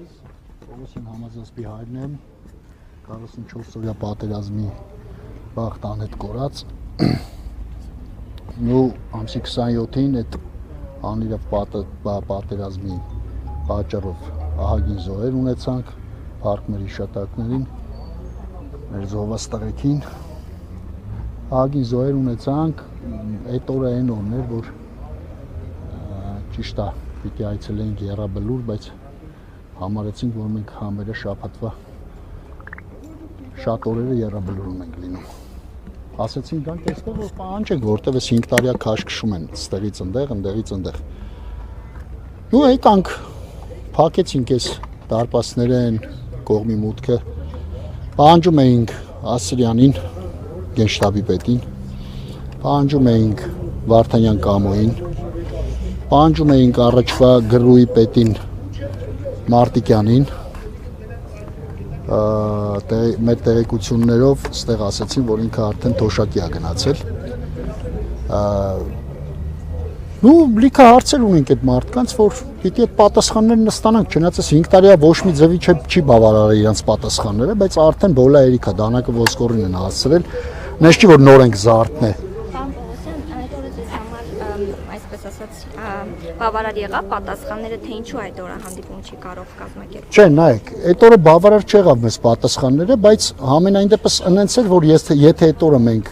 Ես Պողոսյան Համազասպի հայրն եմ, 44-օրյա պատերազմի բախտ անհետ կորած, ու ամսի 27-ին այդ անիրավ պատերազմի պատճառով ահագին զոհեր ունեցանք, փառք մեր հիշատակներին, մեր զոհվածտղեկին, ահագին զոհեր ունեցանք, այդ օրը այն օրն էր, որ ճիշտ է, պիտի այցելեինք Եռաբլուր, բայց համարեցինք, որ մենք համերը շաբաթվա շատ օրերը Եռաբլուրում ենք լինում։ Ասեցինք գանք այստեղ, որ պահանջենք, որտեղ էս 5 տարիա քաշ քշում են, ստեղից ընդեղ, ընդեղից ընդեղ։ Ու եկանք, փակեցինք այս դարպասները են կողմի մուտքը, պահանջում էինք Ասրյանին, գենշտաբի պետին, պահանջում էինք Վարդանյան Կամոյին, պահանջում էինք առաջվա գրուի պետին Մարտիկյանին, մեր տեղեկություններով ստեղ ասեցին, որ ինքը արդեն թոշակի է գնացել։ Ու լիքը հարցեր ունենք այդ մարդկանց, որ պիտի այդ պատասխաններն ստանանք, չնայած 5 տարիա ոչ մի ձևի չի բավարարել իրենց պատասխանները, բայց արդեն բոլա երիքա դանակը ոսկորին են հասցրել, նես չի, որ նոր ենք զարթն է։ Բավարար եղավ պատասխանները, թե ինչու այդ օրը հանդիպում չի կարող կազմակերպել։ Չէ, նայեք, այդ օրը բավարար չեղավ մեզ պատասխանները, բայց համենայն դեպս ընենց էր, որ եթե այդ օրը մենք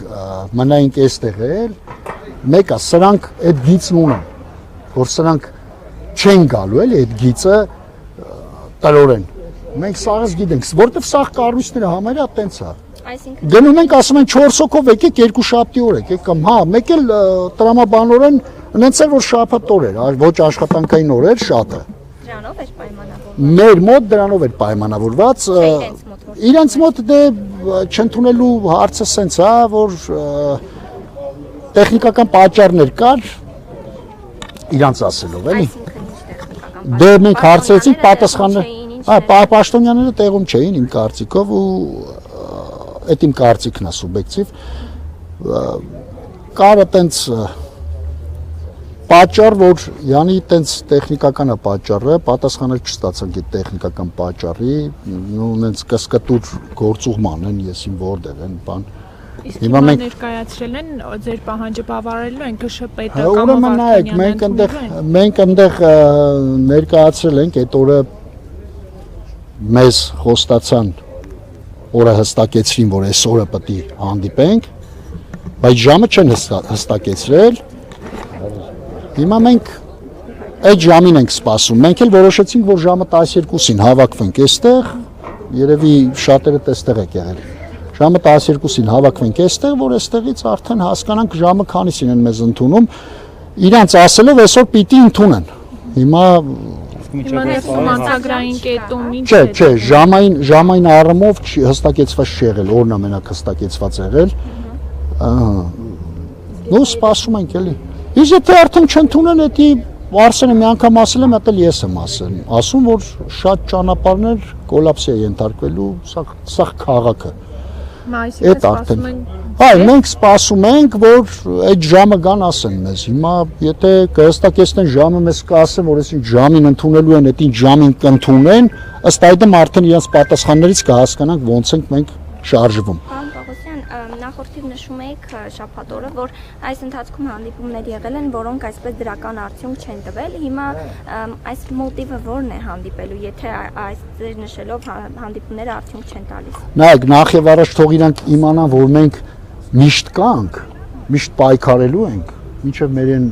մնայինք այստեղ էլ, մեկը սրանք այդ գիծն ունեն, որ սրանք չեն գալու էլի այդ գիծը տրորեն։ Մենք սաղս գիտենք, որտեվ սաղ կառույցները համարյա տենց է։ Գնում ենք, ասում են 4 հոգով եկեք, 2 շաբթի օր եկեք, կամ հա, մեկ էլ տրամաբանորեն ընենց էր, որ շաբաթ օր էր, ոչ աշխատանքային օր էր, շատը։ Դրանով էր պայմանավորված։ Մեր մոտ դրանով էր պայմանավորված։ Իրենց մոտ դե չընդունելու հարցը սենց է, որ տեխնիկական պատճառներ կար, իրանց ասելով, էլի։ Դե մենք հարցրեցինք պատասխանները, պաշտոնյաները տեղում չէին իմ կարծիքով ու այդ իմ կարծիքն է սուբյեկտիվ, կարը տենց պատճառ, որ յանի տենց տեխնիկական է պատճառը, պատասխանել չստացանք այդ տեխնիկական պատճառի, նենց կսկտուր գործուղման են, եսին որդեղ են, բան։ Իսկ հիմա ներկայացրել են ձեր պահանջը բավարարելու են ԿՇՊՏ կամ Վարդանյանն մենք ընդեղ ներկայացրել ենք այդ օրը մեզ խոստացան օրը հստակեցրին, որ այս օրը պետք է հանդիպենք, բայց ժամը չեն հստակեցրել։ Հիմա մենք այդ ժամին ենք սպասում։ Մենք էլ որոշեցինք, որ ժամը 12-ին հավաքվենք այստեղ, երևի շատերը այստեղ եք եղել։ Ժամը 12-ին հավաքվենք այստեղ, որ այստեղից արդեն հասկանանք ժամը քանիսին են մեզ ընդունում։ Իրանց ասելով այսօր պիտի ընդունեն։ Հիմա մարտագրային կետում ինչ է։ Չէ, ժամային առումով հստակեցված չի եղել, օրն ամենակ հստակեցված եղել։ Նո սպասում ենք էլի։ Իսկ եթե արդեն չընդունեն, էդի Արսենը մի անգամ ասել եմ, այդել ես եմ ասում, որ շատ ճանապարհներ կոլապսի է ենթարկվելու, սա քաղաքը։ Այդ արդեն։ Այ մենք սպասում ենք, որ այդ ժամը գան ասեն մեզ։ Հիմա եթե կհստակեցնեն ժամը, մեզ կասեն, որ այսինքն ժամին ընդունելու են, այդին ժամին կընդունեն, ըստ այդմ արդեն իրենց պատասխաններից կհասկանանք ոնց ենք մենք շարժվում։ Պարոն Պողոսյան, նախորդիվ նշում եք շաբաթ օրը, որ այս ընթացքում հանդիպումներ եղել են, որոնք այսպես դրական արդյունք չեն տվել։ Հիմա այս մոտիվը ո՞րն է հանդիպելու, եթե այս ձեր նշելով հանդիպումները արդյունք չեն տալիս։ Նայեք, նախ եւ առաջ թող իրանք իմանան, որ մենք միշտ կանք, միշտ պայքարելու ենք, մինչև մեր են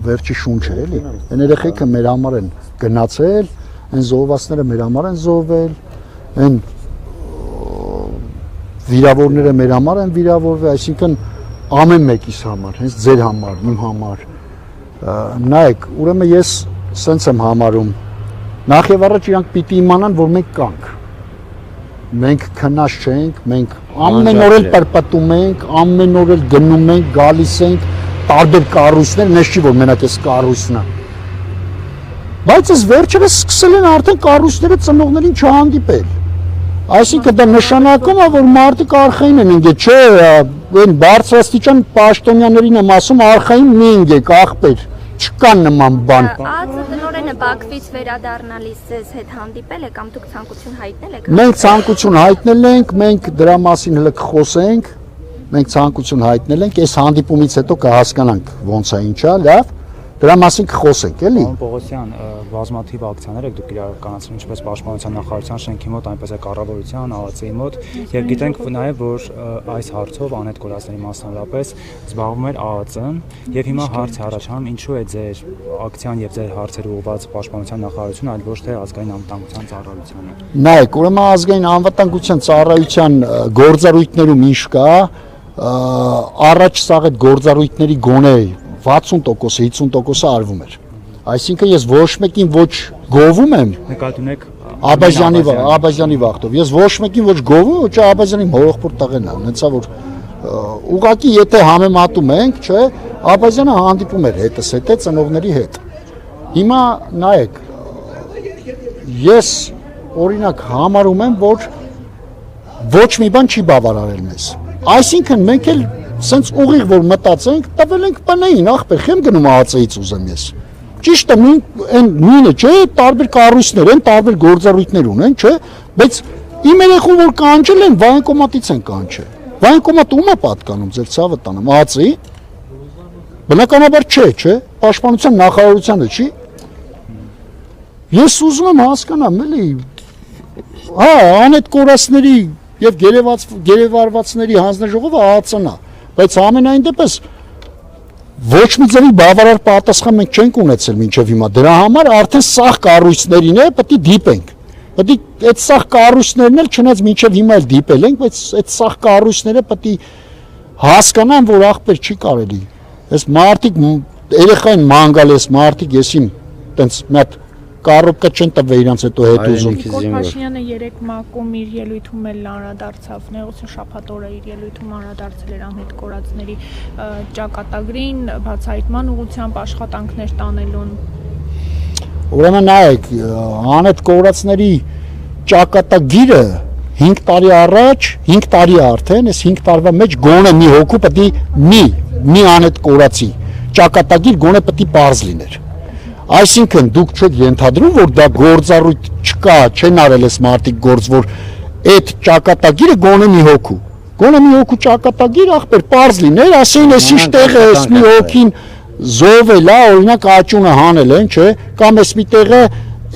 վերջի շունչը, էլի։ Այն երեխեքը մեր համար են գնացել, այն զոհվածները մեր համար են զոհվել, այն վիրավորները մեր համար են վիրավորվել, այսինքն ամեն մեկիս համար, հենց ձեր համար, իմ համար։ Նայեք, ուրեմն ես սենց եմ համարում, նախ եւ առաջ իրանք պիտի իմանան, որ մենք կանք։ Մենք քնած չենք, մենք ամեն օր էլ պրպտում ենք, ամեն օր էլ գնում ենք, գալիս ենք, տարբեր կառույցներ, նես չի որ մենակ էս կառույցն է։ Բայց այս վերջերս սկսել են արդեն կառույցները ծնողներին չհանդիպել։ Այսինքն դա նշանակում է, որ մարդիկ արխային են ընկել, չէ, այն բարձրաստիճան պաշտոնյաներին եմ ասում, արխային մի ընկեք, ախպեր, չկան նման բան։ ԱԱԾ տնօրենը Բաքվից վերադառնալիս ձեզ հետ հանդիպել է կամ դուք ցանկություն հայտնել եք։ Մենք ցանկություն հայտնել ենք, մենք դրա մասին հələ կխոսենք, մենք ցանկություն հայտնել ենք, այս հանդիպումից հետո կհասկանանք ոնց է ինչա, լավ, դրա մասին կխոսենք, էլի։ Պարոն Պողոսյան, բազմաթիվ ակցիաներ եք դուք իրականացնում ինչպես Պաշտպանության նախարարության շենքի մոտ, այնպես էլ կառավարության, ԱԱԾ-ի մոտ, եւ գիտենք նաեւ, որ այս հարցով անհետ կորածների մասնավորապես զբաղվում էր ԱԱԾ-ն, եւ հիմա հարց առաջանում, ինչու է ձեր ակցիան եւ ձեր հարցերը ուղղված Պաշտպանության նախարարություն, այլ ոչ թե ազգային անվտանգության ծառայությանը։ Նայեք, ուրեմն ազգային անվտանգության ծառայության գործառույթներում ինչ կա, առաջ սաղ այդ գործառույթների գոնե 60%-ը 50%-ը արվում էր։ Այսինքն ես ոչ մեկին ոչ գովում եմ Նկատի ունեք Աբազյանի վախտով։ Ես ոչ մեկին ոչ գովում, ոչ Աբազյանի մորոխպոր տղեն է, հենց որ ուղղակի եթե համեմատում ենք, չէ, Աբազյանը հանդիպում էր հետս հետ ծնողների հետ։ Հիմա նայեք, ես օրինակ համարում եմ, որ ոչ մի բան չի բավարարել մեզ։ Այսինքն մենք էլ սենց ուղիղ որ մտածենք, տվել ենք բանային, ախպեր, խեմ գնում ԱԱԾ-ից ուզեմ ես։ Ճիշտ է, այն նույնը չէ, տարբեր կառույցներ են, տարբեր գործառույթներ ունեն, չէ, բայց իմ երեխուն որ կանչել են, վայնկոմատից են կանչել։ Վայնկոմատը ում է պատկանում, ձեր ցավը տանեմ, ԱԱԾ-ի։ Բնականաբար չէ, Պաշտպանության նախարարությանը չի։ Ես ուզում եմ հասկանամ, էլի, հա, անհետ կորածների եւ գերեվարվածների հանձնաժողովը ԱԱԾ-ն է, բայց ամենայն դեպս ոչ մի ձևի բավարար պատասխան մենք չենք ունեցել մինչև հիմա։ Դրա համար արդեն սաղ կառույցներին է պետք է դիպենք։ Պետք է այդ սաղ կառույցներն էլ չնայած մինչև հիմա էլ դիպել ենք, բայց այդ սաղ կառույցները պետք է հասկանան, որ ախպեր չի կարելի։ Այս մարդիկ երեխային մանգալ էս մարդիկ եսին տենց մի հատ Կարոպկա չեն տվել իրանց հետո հետ ուզում։ Նիկոլ Փաշինյանը երեք մակում իր ելույթում էլ անդրադարձավ, նեղություն շաբաթ օրը իր ելույթում անդրադարձել էր անհետ կորածների ճակատագրին, բացահայտման ուղղությամբ աշխատանքներ տանելուն։ Ուրեմն նայեք, անհետ կորածների ճակատագիրը 5 տարի առաջ, 5 տարի արդեն, այս 5 տարվա մեջ գոնե մի հոգու պետք է մի անհետ կորածի ճակատագիր գոնե պետք է պարզ լիներ։ Այսինքն դուք չեք ենթադրում, որ դա գործառույթ չկա, չեն արել այս մարդիկ գործ, որ այդ ճակատագիրը գոնե մի հոգու ճակատագիր ախպեր պարզ լիներ, ասեին էս ինչ տեղ է, էս մի հոգին զոհվել է, օրինակ աճունը հանել են, չէ, կամ էս մի տեղը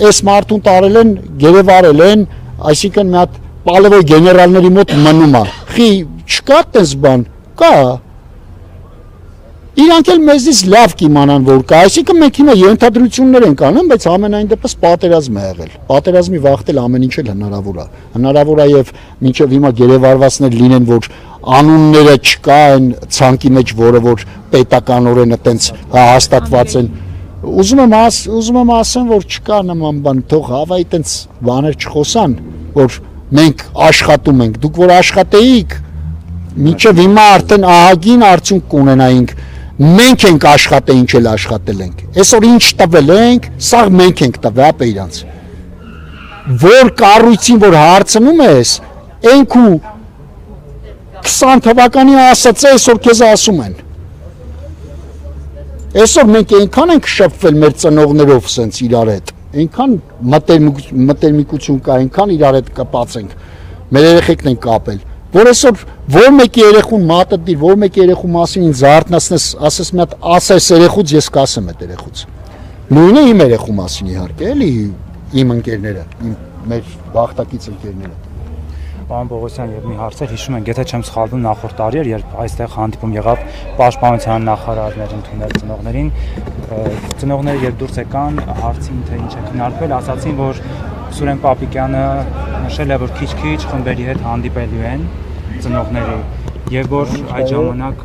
էս մարդուն տարել են, գերեվարել են, այսինքն մի հատ պալևոյ գեներալների մոտ մնում է։ Խի չկա տես բան, կա։ Իրանք էլ մեզից լավ կիմանան, որ կա, այսինքն մենք հիմա ենթադրություններ ենք անում, բայց ամենայն դեպս պատերազմ է եղել։ Պատերազմի վախտել ամեն ինչ էլ հնարավոր է։ Հնարավոր է եւ մինչեւ հիմա գերեվարվածներ լինեն, որ անունները չկա այն ցանկի մեջ, որը որ պետականորեն այտենց հաստատված են։ Ուզում եմ ասեմ, որ չկա նման բան, թող հավայի այտենց բաներ չխոսան, որ մենք աշխատում ենք, դուք որ աշխատեիք, մինչեւ հիմա արդեն ահագին արդյունք կունենայինք։ Մենք ենք աշխատել, ինչ էլ աշխատել ենք։ Այսօր ինչ տվել ենք, սա մենք ենք տվել, ապա իրանց։ Որ կառույցին որ հարցնում ես, այնքու 20 թվականի ասած է, այսօր քեզ ասում են։ Այսօր մենք այնքան ենք շփվել մեր ծնողներով սենց իրար հետ, այնքան մտերմիկություն կա, այնքան իրար հետ կապած ենք, մեր երեխեքն են կապել, որ այսօր որ մեկի երեխուն մատը դիր, որ մեկի երեխու մասին ինձ զարթնացնես, ասես մի հատ ասես երեխուց, ես կասեմ այդ երեխուց։ Նույնը իմ երեխու մասին իհարկե, էլի իմ ընկերները, մեր բախտակից ընկերները։ Պարոն Պողոսյան, եւ մի հարց էր, հիշում ենք, եթե չեմ սխալվում, նախորդ տարի էր, երբ այստեղ հանդիպում եղավ Պաշտպանության նախարարներ ընդունել ծնողներին, ծնողները երբ դուրս եկան, հարցին թե ինչ է քննարկվել, ասացին, որ Սուրեն Պապիկյանը նշել է, որ քիչ-քիչ խմբերի հետ հանդիպելու են ծնողների, եւ որ այդ ժամանակ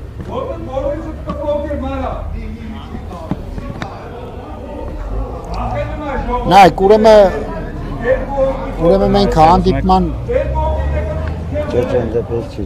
նայեք, ուրեմն մենք հանդիպման Չէ, դեպս չի,